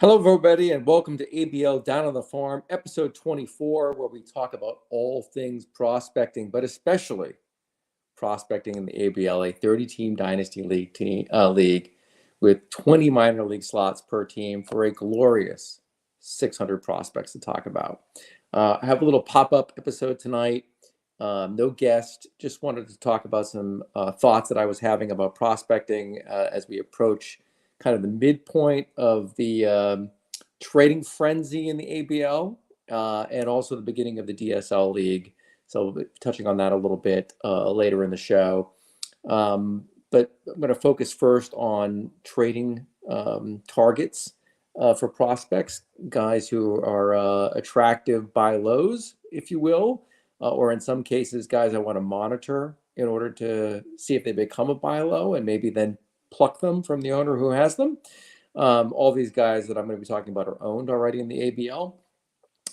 Hello, everybody, and welcome to ABL Down on the Farm, episode 24, where we talk about all things prospecting, but especially prospecting in the ABL, a 30-team dynasty league with 20 minor league slots per team for a glorious 600 prospects to talk about. I have a little pop-up episode tonight. No guest. Just wanted to talk about some thoughts that I was having about prospecting as we approach kind of the midpoint of the trading frenzy in the ABL and also the beginning of the DSL league. So we'll be touching on that a little bit later in the show. But I'm going to focus first on trading targets for prospects, guys who are attractive buy lows, if you will, or in some cases, guys I want to monitor in order to see if they become a buy low and maybe then pluck them from the owner who has them. All these guys that I'm going to be talking about are owned already in the ABL.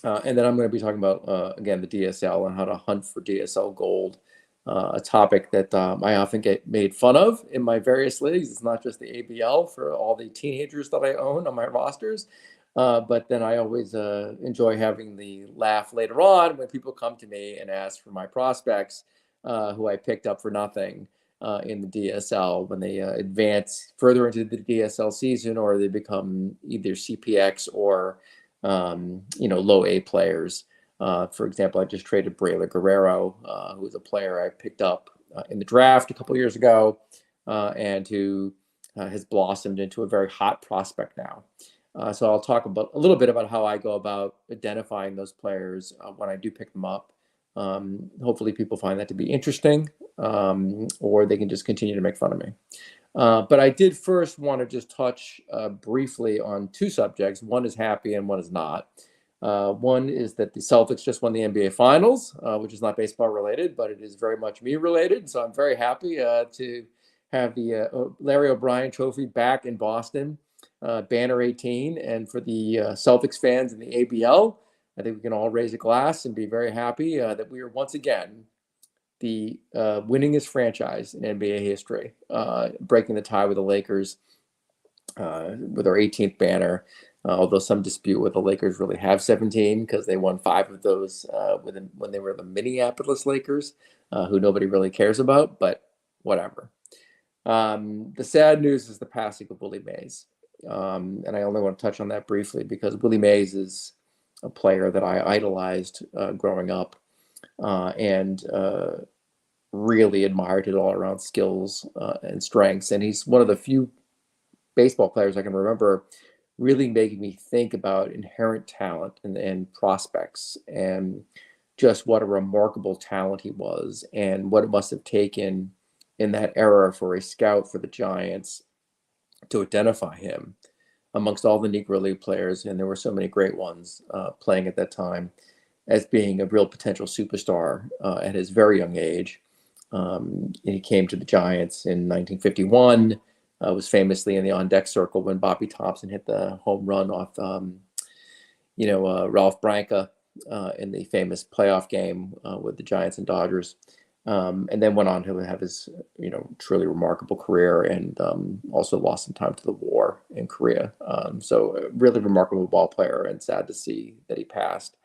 And then I'm going to be talking about, again, the DSL and how to hunt for DSL gold, a topic that I often get made fun of in my various leagues. It's not just the ABL for all the teenagers that I own on my rosters. But then I always enjoy having the laugh later on when people come to me and ask for my prospects who I picked up for nothing in the DSL when they advance further into the DSL season, or they become either CPX or low A players. For example, I just traded Braylor Guerrero, who was a player I picked up in the draft a couple of years ago, and who has blossomed into a very hot prospect now. So I'll talk about a little bit about how I go about identifying those players when I do pick them up. Hopefully people find that to be interesting, or they can just continue to make fun of me. But I did first want to just touch briefly on two subjects. One is happy and one is not. One is that the Celtics just won the NBA Finals, which is not baseball related, but it is very much me related. So I'm very happy to have the Larry O'Brien Trophy back in Boston, Banner 18. And for the Celtics fans in the ABL, I think we can all raise a glass and be very happy that we are once again the winningest franchise in NBA history, breaking the tie with the Lakers with our 18th banner. Although some dispute whether the Lakers really have 17 because they won 5 of those when they were the Minneapolis Lakers, who nobody really cares about, but whatever. The sad news is the passing of Willie Mays. And I only want to touch on that briefly because Willie Mays is a player that I idolized growing up and really admired his all-around skills and strengths. And he's one of the few baseball players I can remember really making me think about inherent talent and prospects and just what a remarkable talent he was and what it must have taken in that era for a scout for the Giants to identify him amongst all the Negro League players, and there were so many great ones playing at that time, as being a real potential superstar at his very young age. He came to the Giants in 1951, was famously in the on-deck circle when Bobby Thompson hit the home run off, Ralph Branca in the famous playoff game with the Giants and Dodgers. And then went on to have his, truly remarkable career, and also lost some time to the war in Korea. So a really remarkable ball player, and sad to see that he passed.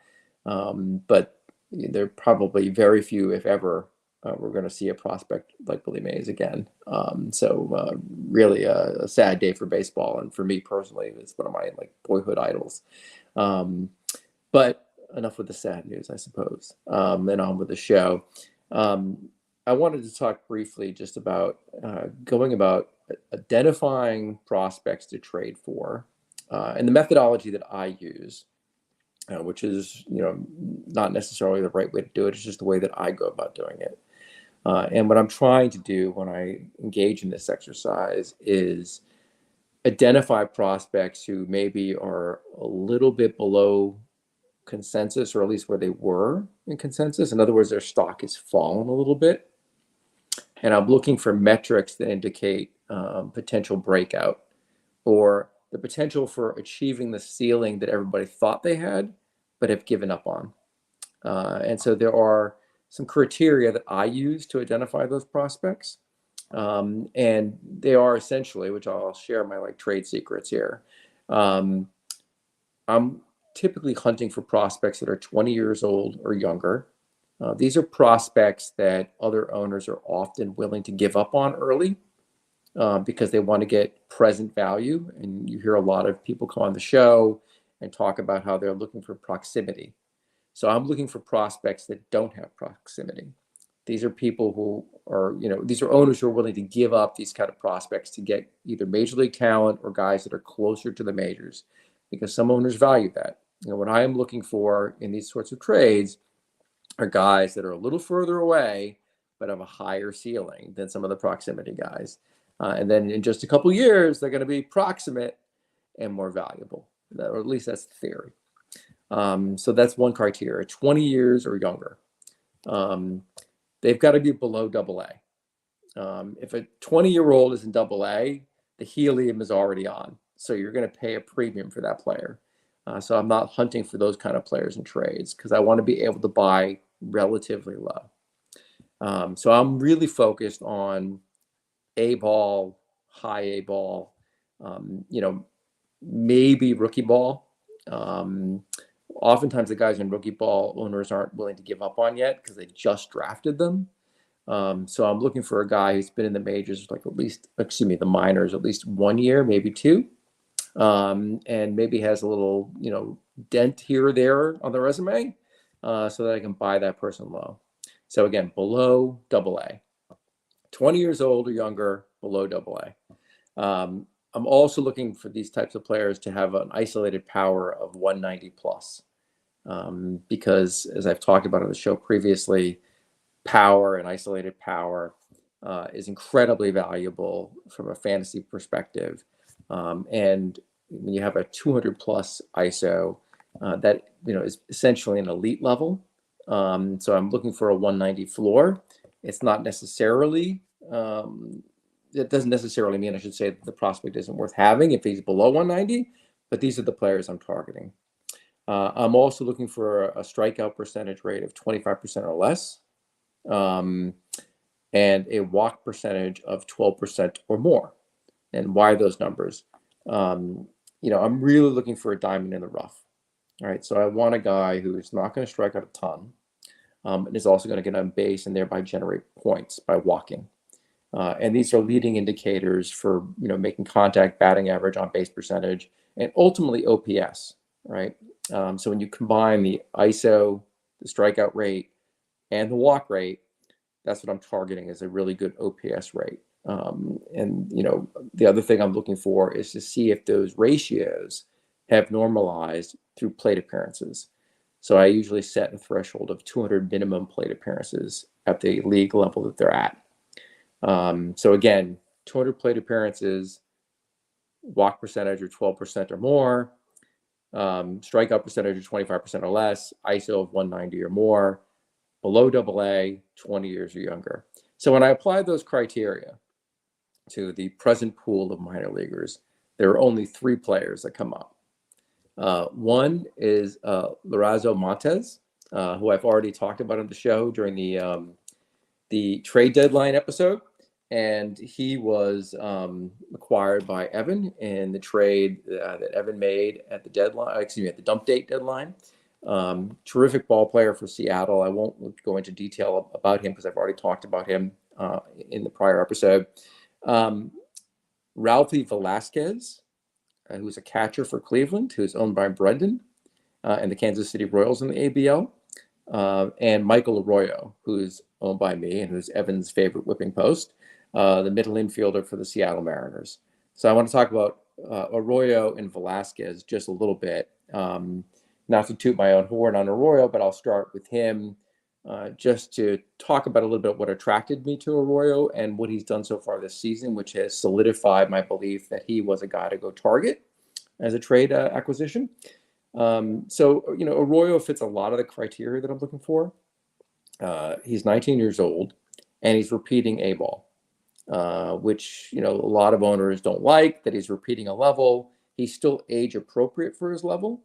But there are probably very few, if ever, we're going to see a prospect like Willie Mays again. So really a sad day for baseball, and for me personally, it's one of my boyhood idols. But enough with the sad news, I suppose. And on with the show. I wanted to talk briefly just about going about identifying prospects to trade for, and the methodology that I use, which is not necessarily the right way to do it. It's just the way that I go about doing it. And what I'm trying to do when I engage in this exercise is identify prospects who maybe are a little bit below consensus, or at least where they were in consensus. In other words, their stock has fallen a little bit. And I'm looking for metrics that indicate potential breakout, or the potential for achieving the ceiling that everybody thought they had, but have given up on. And so there are some criteria that I use to identify those prospects. And they are essentially, which I'll share my trade secrets here. I'm typically hunting for prospects that are 20 years old or younger. These are prospects that other owners are often willing to give up on early because they want to get present value. And you hear a lot of people come on the show and talk about how they're looking for proximity. So I'm looking for prospects that don't have proximity. These are people who are, these are owners who are willing to give up these kind of prospects to get either major league talent or guys that are closer to the majors, because some owners value that. What I am looking for in these sorts of trades are guys that are a little further away, but have a higher ceiling than some of the proximity guys. And then in just a couple years, they're going to be proximate and more valuable, or at least that's the theory. So that's one criteria: 20 years or younger. They've got to be below AA. If a 20-year-old is in AA, the helium is already on. So you're going to pay a premium for that player. So I'm not hunting for those kind of players in trades because I want to be able to buy relatively low. So I'm really focused on A ball, high A ball, maybe rookie ball. Oftentimes the guys in rookie ball owners aren't willing to give up on yet because they just drafted them. So I'm looking for a guy who's been in the majors, the minors, at least 1 year, maybe two, and maybe has a little, dent here or there on the resume, so that I can buy that person low. So again, below AA, 20 years old or younger, below AA. I'm also looking for these types of players to have an isolated power of 190 plus, because as I've talked about on the show previously, power and isolated power is incredibly valuable from a fantasy perspective. And when you have a 200 plus ISO, that is essentially an elite level. So I'm looking for a 190 floor. It's not necessarily, it doesn't necessarily mean, I should say, that the prospect isn't worth having if he's below 190, but these are the players I'm targeting. I'm also looking for a strikeout percentage rate of 25% or less, and a walk percentage of 12% or more. And why those numbers? I'm really looking for a diamond in the rough. All right, so I want a guy who is not going to strike out a ton, and is also going to get on base and thereby generate points by walking. And these are leading indicators for making contact, batting average, on base percentage, and ultimately OPS. Right. So when you combine the ISO, the strikeout rate, and the walk rate, that's what I'm targeting as a really good OPS rate. And the other thing I'm looking for is to see if those ratios have normalized through plate appearances. So I usually set a threshold of 200 minimum plate appearances at the league level that they're at. So again, 200 plate appearances, walk percentage of 12% or more, strikeout percentage of 25% or less, ISO of 190 or more, below AA, 20 years or younger. So when I apply those criteria to the present pool of minor leaguers, there are only three players that come up. One is Lorenzo Montes, who I've already talked about on the show during the trade deadline episode. And he was acquired by Evan in the trade that Evan made at the deadline, at the dump date deadline. Terrific ball player for Seattle. I won't go into detail about him because I've already talked about him in the prior episode. Ralphie Velasquez, who's a catcher for Cleveland, who's owned by Brendan and the Kansas City Royals in the ABL. And Michael Arroyo, who's owned by me and who's Evan's favorite whipping post, the middle infielder for the Seattle Mariners. So I want to talk about Arroyo and Velasquez just a little bit. Not to toot my own horn on Arroyo, but I'll start with him just to talk about a little bit what attracted me to Arroyo and what he's done so far this season, which has solidified my belief that he was a guy to go target as a trade acquisition. So Arroyo fits a lot of the criteria that I'm looking for. He's 19 years old and he's repeating A ball, which, a lot of owners don't like that he's repeating a level. He's still age appropriate for his level.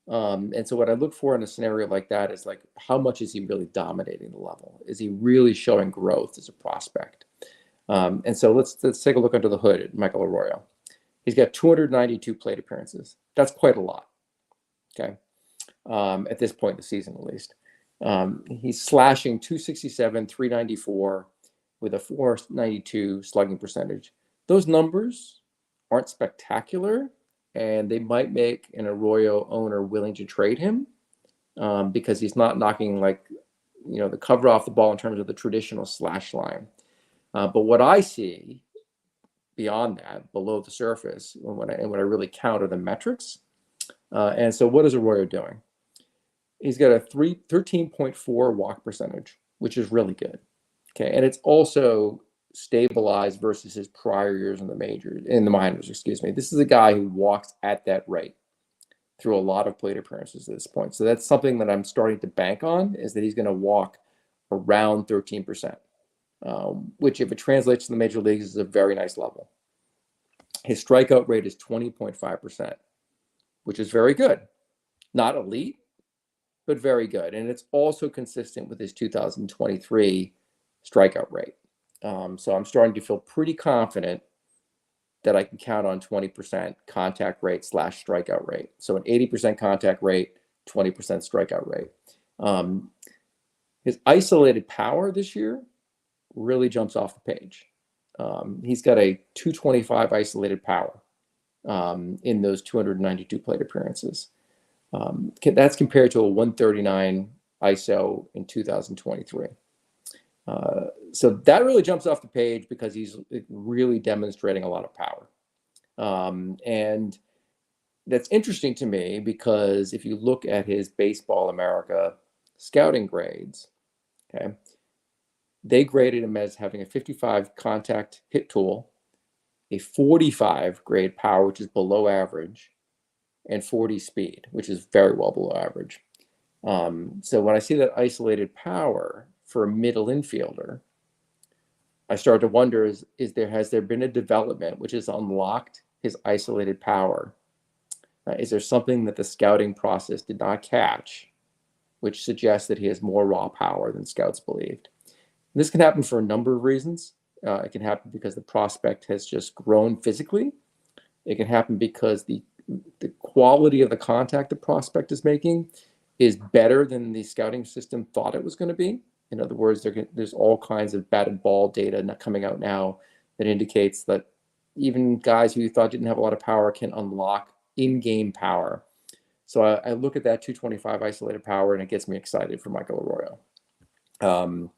And so what I look for in a scenario like that is how much is he really dominating the level? Is he really showing growth as a prospect? And so let's take a look under the hood at Michael Arroyo. He's got 292 plate appearances. That's quite a lot. Okay. At this point in the season, at least. He's slashing 267, 394 with a 492 slugging percentage. Those numbers aren't spectacular, and they might make an Arroyo owner willing to trade him because he's not knocking the cover off the ball in terms of the traditional slash line. But what I see beyond that, below the surface, and what I really count are the metrics. And so what is Arroyo doing? He's got a 13.4 walk percentage, which is really good. Okay, and it's also stabilized versus his prior years in the minors. Excuse me. This is a guy who walks at that rate through a lot of plate appearances at this point. So that's something that I'm starting to bank on, is that he's going to walk around 13%, which, if it translates to the major leagues, is a very nice level. His strikeout rate is 20.5%, which is very good. Not elite, but very good. And it's also consistent with his 2023 strikeout rate. So I'm starting to feel pretty confident that I can count on 20% contact rate / strikeout rate. So an 80% contact rate, 20% strikeout rate. His isolated power this year really jumps off the page. He's got a 225 isolated power in those 292 plate appearances. That's compared to a 139 ISO in 2023. So that really jumps off the page because he's really demonstrating a lot of power. And that's interesting to me because if you look at his Baseball America scouting grades, okay, they graded him as having a 55 contact hit tool, a 45 grade power, which is below average, and 40 speed, which is very well below average. So when I see that isolated power for a middle infielder, I start to wonder, has there been a development which has unlocked his isolated power? Is there something that the scouting process did not catch, which suggests that he has more raw power than scouts believed? And this can happen for a number of reasons. It can happen because the prospect has just grown physically. It can happen because the quality of the contact the prospect is making is better than the scouting system thought it was going to be. In other words, there's all kinds of batted ball data coming out now that indicates that even guys who you thought didn't have a lot of power can unlock in-game power. So I look at that 225 isolated power, and it gets me excited for Michael Arroyo.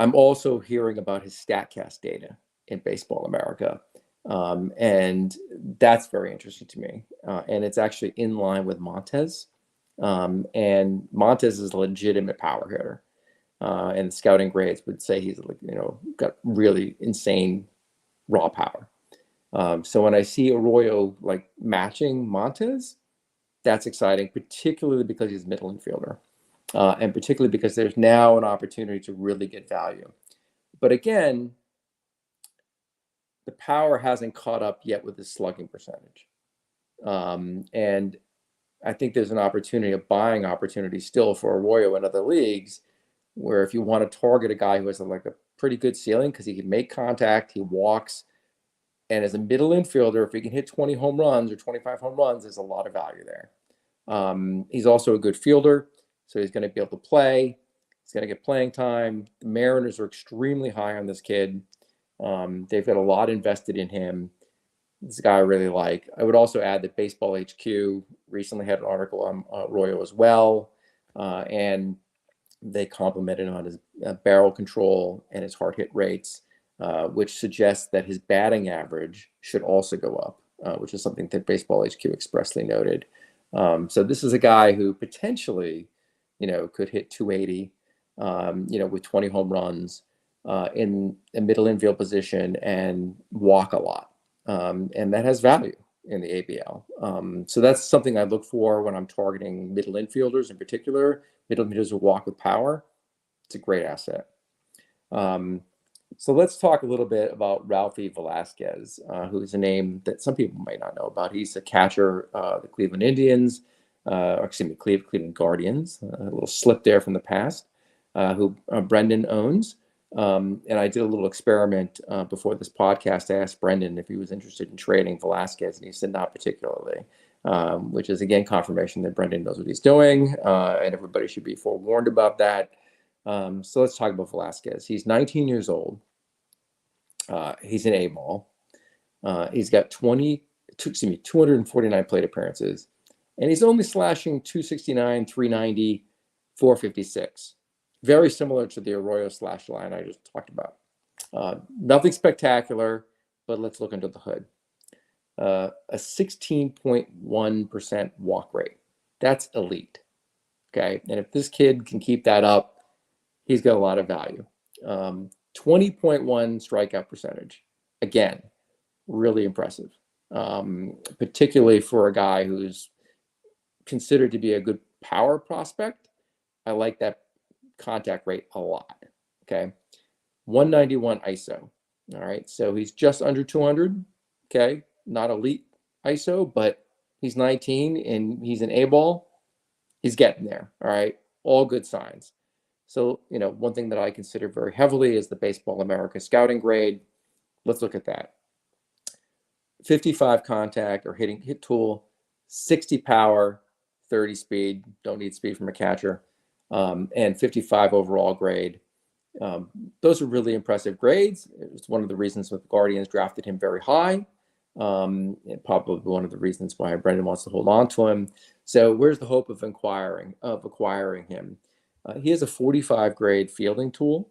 I'm also hearing about his StatCast data in Baseball America, and that's very interesting to me. And it's actually in line with Montez. And Montez is a legitimate power hitter. And the scouting grades would say he's got really insane raw power. So when I see Arroyo matching Montez, that's exciting, particularly because he's a middle infielder, and particularly because there's now an opportunity to really get value. But again, the power hasn't caught up yet with his slugging percentage, and I think there's an opportunity, a buying opportunity still for Arroyo in other leagues, where if you want to target a guy who has a pretty good ceiling because he can make contact, he walks, and as a middle infielder, if he can hit 20 home runs or 25 home runs, there's a lot of value there. He's also a good fielder, so he's going to be able to play. He's going to get playing time. The Mariners are extremely high on this kid. They've got a lot invested in him. This guy I really like. I would also add that Baseball HQ recently had an article on Arroyo as well, and they complimented him on his barrel control and his hard hit rates, which suggests that his batting average should also go up, which is something that Baseball HQ expressly noted. So this is a guy who potentially, could hit 280, with 20 home runs in a middle infield position and walk a lot. And that has value in the ABL. So that's something I look for when I'm targeting middle infielders in particular. Middle infielders who walk with power. It's a great asset. So let's talk a little bit about Ralphie Velasquez, who's a name that some people might not know about. He's a catcher, the Cleveland Indians, Cleveland Guardians, a little slip there from the past, who Brendan owns. And I did a little experiment before this podcast. I asked Brendan if he was interested in trading Velasquez, and he said not particularly. which is, again, confirmation that Brendan knows what he's doing, and everybody should be forewarned about that. So let's talk about Velasquez. He's 19 years old. He's an A-ball. He's got 249 plate appearances, and he's only slashing 269, 390, 456. Very similar to the Arroyo slash line I just talked about. Nothing spectacular, but let's look under the hood. A 16.1% walk rate. That's elite. Okay, and if this kid can keep that up, he's got a lot of value. 20.1 strikeout percentage. Again, really impressive, particularly for a guy who's considered to be a good power prospect. I like that contact rate a lot. Okay, 191 ISO. All right, so he's just under 200. Okay, not elite ISO, but he's 19 and he's an A-ball. He's getting there. All right, all good signs. So, one thing that I consider very heavily is the Baseball America scouting grade. Let's look at that. 55 contact or hit tool, 60 power, 30 speed. Don't need speed from a catcher, and 55 overall grade. Those are really impressive grades. It's one of the reasons that the Guardians drafted him very high. And probably one of the reasons why Brendan wants to hold on to him. So where's the hope of acquiring him? He has a 45 grade fielding tool.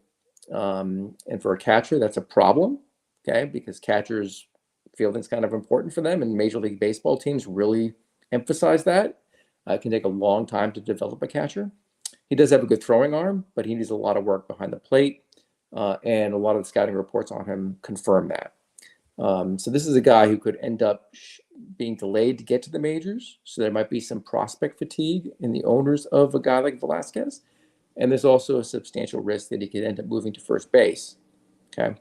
And for a catcher, that's a problem, okay? Because catchers, fielding is kind of important for them, and Major League Baseball teams really emphasize that. It can take a long time to develop a catcher. He does have a good throwing arm, but he needs a lot of work behind the plate, and a lot of the scouting reports on him confirm that. So this is a guy who could end up being delayed to get to the majors. So there might be some prospect fatigue in the owners of a guy like Velasquez. And there's also a substantial risk that he could end up moving to first base, okay,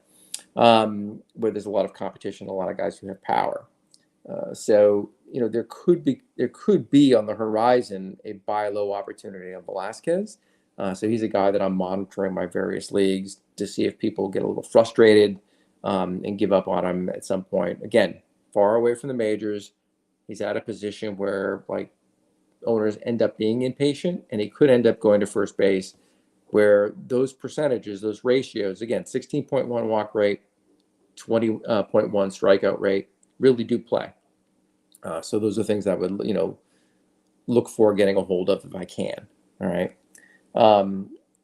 where there's a lot of competition, a lot of guys who have power. So there could be on the horizon a buy low opportunity on Velasquez. So he's a guy that I'm monitoring my various leagues to see if people get a little frustrated and give up on him at some point. Again, far away from the majors. He's at a position where owners end up being impatient, and he could end up going to first base, where those percentages, those ratios, again, 16.1 walk rate, 20.1 strikeout rate, really do play. So those are things I would, look for getting a hold of if I can. All right.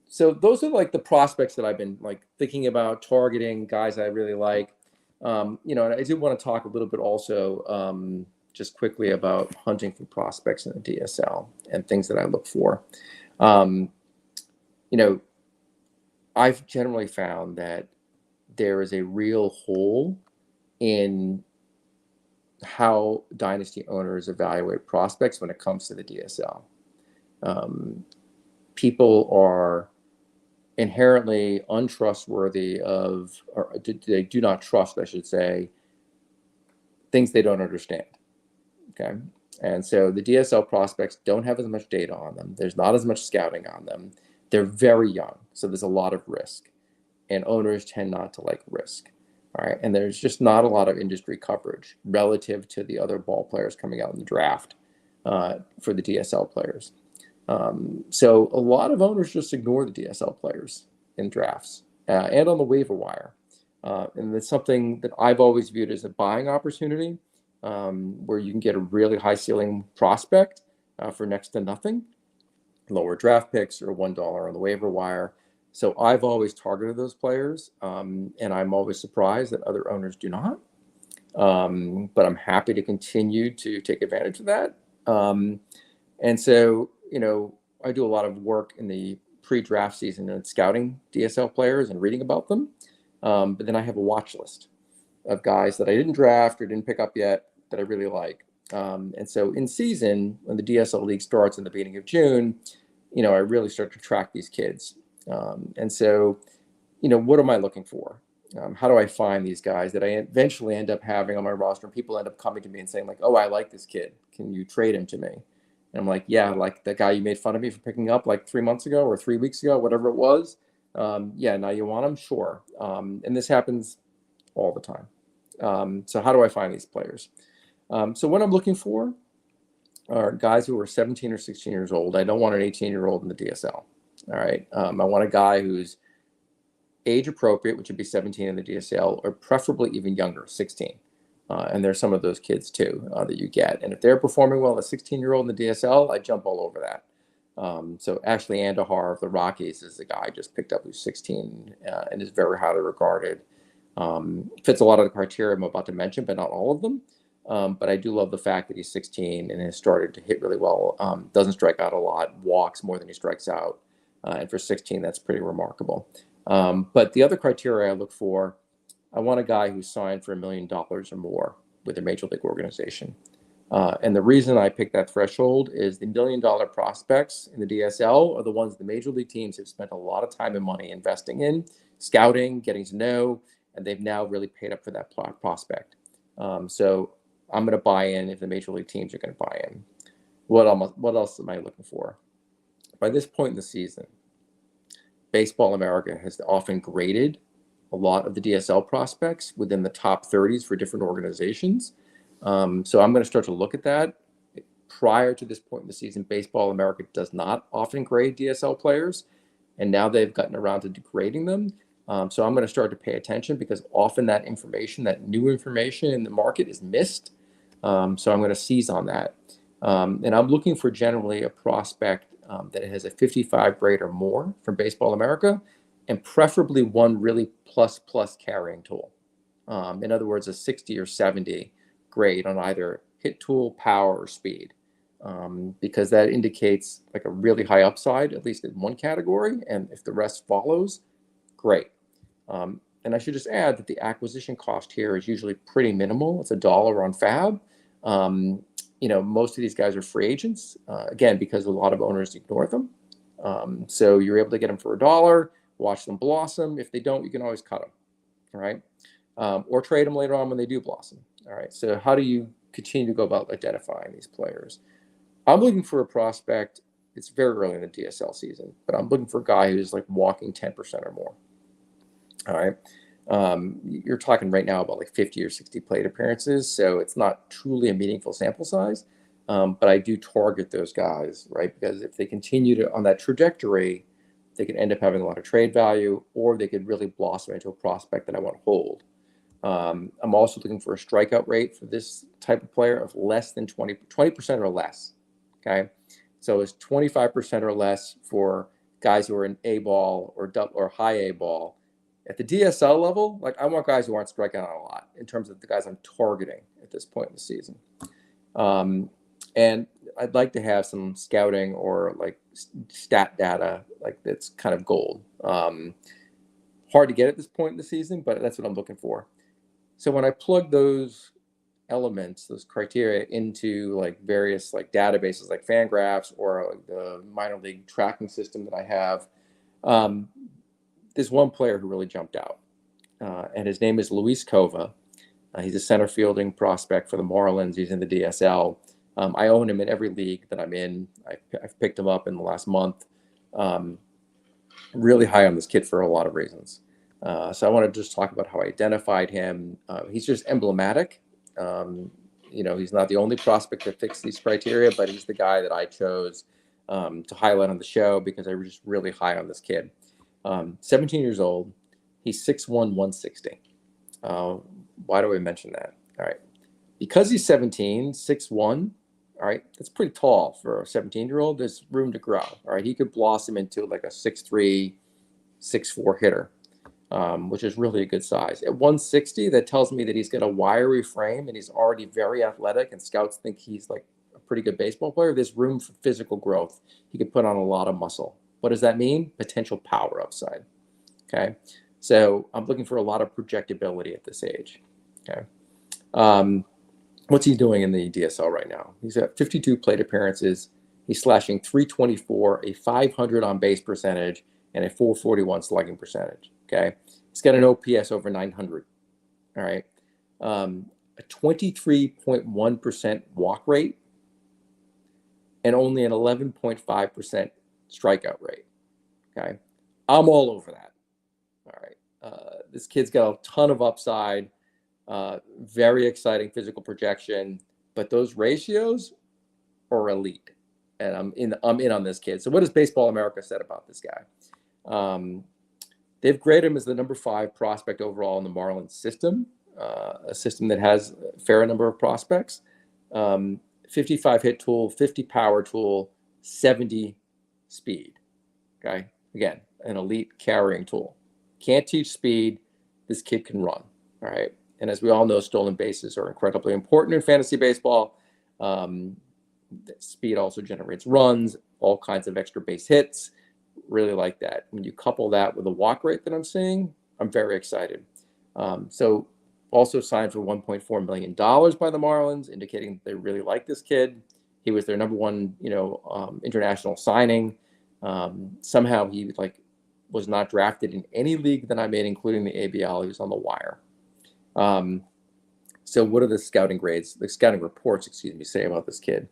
So those are the prospects that I've been thinking about targeting, guys I really like. And I do want to talk a little bit also just quickly about hunting for prospects in the DSL and things that I look for. I've generally found that there is a real hole in how dynasty owners evaluate prospects when it comes to the DSL. People are inherently untrustworthy or they do not trust, I should say, things they don't understand. Okay. And so the DSL prospects don't have as much data on them. There's not as much scouting on them. They're very young. So there's a lot of risk, and owners tend not to like risk. All right. And there's just not a lot of industry coverage relative to the other ball players coming out in the draft for the DSL players. So a lot of owners just ignore the DSL players in drafts and on the waiver wire. And it's something that I've always viewed as a buying opportunity, where you can get a really high ceiling prospect for next to nothing, lower draft picks or $1 on the waiver wire. So I've always targeted those players, and I'm always surprised that other owners do not. But I'm happy to continue to take advantage of that. And so, I do a lot of work in the pre-draft season and scouting DSL players and reading about them. But then I have a watch list of guys that I didn't draft or didn't pick up yet that I really like. And so in season, when the DSL league starts in the beginning of June, I really start to track these kids. And so, what am I looking for? How do I find these guys that I eventually end up having on my roster? And people end up coming to me and saying oh, I like this kid. Can you trade him to me? And I'm like, yeah, like the guy you made fun of me for picking up 3 months ago or 3 weeks ago, whatever it was. Yeah, now you want him? Sure. And this happens all the time. So how do I find these players? So what I'm looking for are guys who are 17 or 16 years old. I don't want an 18-year-old in the DSL. All right. I want a guy who's age appropriate, which would be 17 in the DSL, or preferably even younger, 16. And there's some of those kids too that you get. And if they're performing well, a 16-year-old in the DSL, I jump all over that. So Ashley Andahar of the Rockies is the guy I just picked up who's 16 and is very highly regarded. Fits a lot of the criteria I'm about to mention, but not all of them. But I do love the fact that he's 16 and has started to hit really well. Doesn't strike out a lot, walks more than he strikes out. And for 16, that's pretty remarkable. But the other criteria I look for, I want a guy who's signed for $1 million or more with a major league organization. And the reason I picked that threshold is the $1 million prospects in the DSL are the ones the major league teams have spent a lot of time and money investing in, scouting, getting to know, and they've now really paid up for that prospect. So I'm going to buy in if the major league teams are going to buy in. What else am I looking for? By this point in the season, Baseball America has often graded a lot of the DSL prospects within the top 30s for different organizations. So I'm going to start to look at that. Prior to this point in the season, Baseball America does not often grade DSL players, and now they've gotten around to degrading them. So I'm going to start to pay attention because often that information, that new information in the market is missed. So I'm going to seize on that. And I'm looking for generally a prospect that has a 55 grade or more from Baseball America, and preferably one really plus carrying tool. In other words, a 60 or 70 grade on either hit tool, power, or speed, because that indicates like a really high upside, at least in one category. And if the rest follows, great. And I should just add that the acquisition cost here is usually pretty minimal. It's $1 on Fab. Most of these guys are free agents, again, because a lot of owners ignore them. So you're able to get them for $1, watch them blossom. If they don't, you can always cut them, all right? Or trade them later on when they do blossom, all right? So how do you continue to go about identifying these players? I'm looking for a prospect. It's very early in the DSL season, but I'm looking for a guy who's like walking 10% or more, all right? You're talking right now about like 50 or 60 plate appearances, so it's not truly a meaningful sample size, but I do target those guys, right? Because if they continue to on that trajectory, they could end up having a lot of trade value, or they could really blossom into a prospect that I want to hold. I'm also looking for a strikeout rate for this type of player of less than 20% or less, okay? So it's 25% or less for guys who are in A ball or high A ball. At the DSL level, like I want guys who aren't striking out a lot in terms of the guys I'm targeting at this point in the season. And I'd like to have some scouting or like stat data, like that's kind of gold. Hard to get at this point in the season, but that's what I'm looking for. So when I plug those elements, those criteria into like various like databases like Fangraphs or like the minor league tracking system that I have, there's one player who really jumped out, and his name is Luis Cova. He's a center fielding prospect for the Marlins. He's in the DSL. I own him in every league that I'm in. I've picked him up in the last month. Really high on this kid for a lot of reasons. So I want to just talk about how I identified him. He's just emblematic. He's not the only prospect that fits these criteria, but he's the guy that I chose to highlight on the show because I was just really high on this kid. 17 years old. He's 6'1", 160. Why do I mention that? All right. Because he's 17, 6'1", all right, that's pretty tall for a 17-year-old. There's room to grow. All right. He could blossom into like a 6'3", 6'4" hitter, which is really a good size. At 160, that tells me that he's got a wiry frame and he's already very athletic, and scouts think he's like a pretty good baseball player. There's room for physical growth. He could put on a lot of muscle. What does that mean? Potential power upside. Okay. So I'm looking for a lot of projectability at this age. Okay. What's he doing in the DSL right now? He's at 52 plate appearances. He's slashing 324, a 500 on base percentage, and a 441 slugging percentage. Okay. He's got an OPS over 900. All right. A 23.1% walk rate and only an 11.5% strikeout rate. Okay. I'm all over that. All right. This kid's got a ton of upside, very exciting physical projection, but those ratios or elite. And I'm in on this kid. So what has Baseball America said about this guy? They've graded him as the number 5 prospect overall in the Marlins system, a system that has a fair number of prospects. 55 hit tool, 50 power tool, 70 speed. Okay. Again, an elite carrying tool. Can't teach speed. This kid can run. All right. And as we all know, stolen bases are incredibly important in fantasy baseball. Speed also generates runs, all kinds of extra base hits. Really like that. When you couple that with the walk rate that I'm seeing, I'm very excited. So also signed for $1.4 million by the Marlins, indicating they really like this kid. He was their number 1, international signing. Somehow he was not drafted in any league that I'm in, including the ABL. He was on the wire. So what are the scouting reports, say about this kid?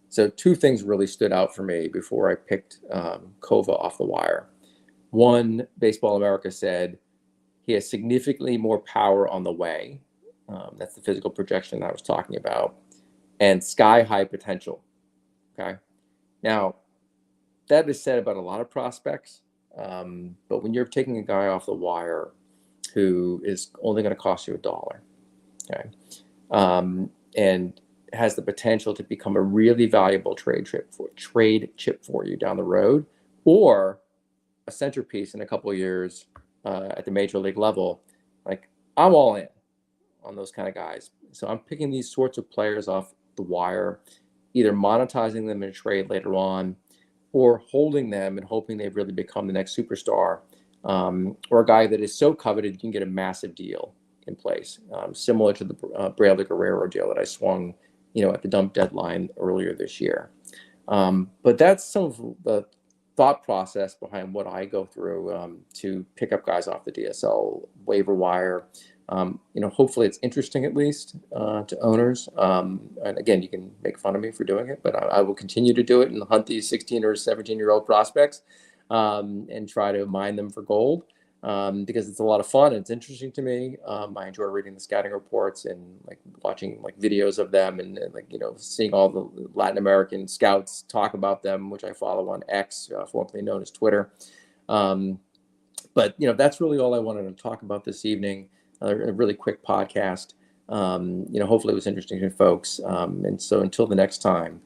So 2 things really stood out for me before I picked Kova off the wire. One, Baseball America said he has significantly more power on the way. That's the physical projection that I was talking about, and sky-high potential. Okay. Now, that is said about a lot of prospects, but when you're taking a guy off the wire who is only going to cost you $1, okay, and has the potential to become a really valuable trade chip for you down the road, or a centerpiece in a couple of years at the major league level, I'm all in on those kind of guys. So I'm picking these sorts of players off the wire, either monetizing them in a trade later on, or holding them and hoping they really become the next superstar, or a guy that is so coveted you can get a massive deal in place, similar to the Bradley Guerrero deal that I swung, at the dump deadline earlier this year. But that's some of the thought process behind what I go through to pick up guys off the DSL waiver wire. Hopefully it's interesting at least to owners. And again, you can make fun of me for doing it, but I will continue to do it and hunt these 16 or 17-year-old prospects and try to mine them for gold. Because it's a lot of fun and it's interesting to me. I enjoy reading the scouting reports and watching videos of them and seeing all the Latin American scouts talk about them, which I follow on X, formerly known as Twitter. But that's really all I wanted to talk about this evening. A really quick podcast. Hopefully it was interesting to folks. And so until the next time,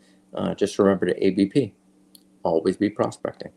just remember to ABP, always be prospecting.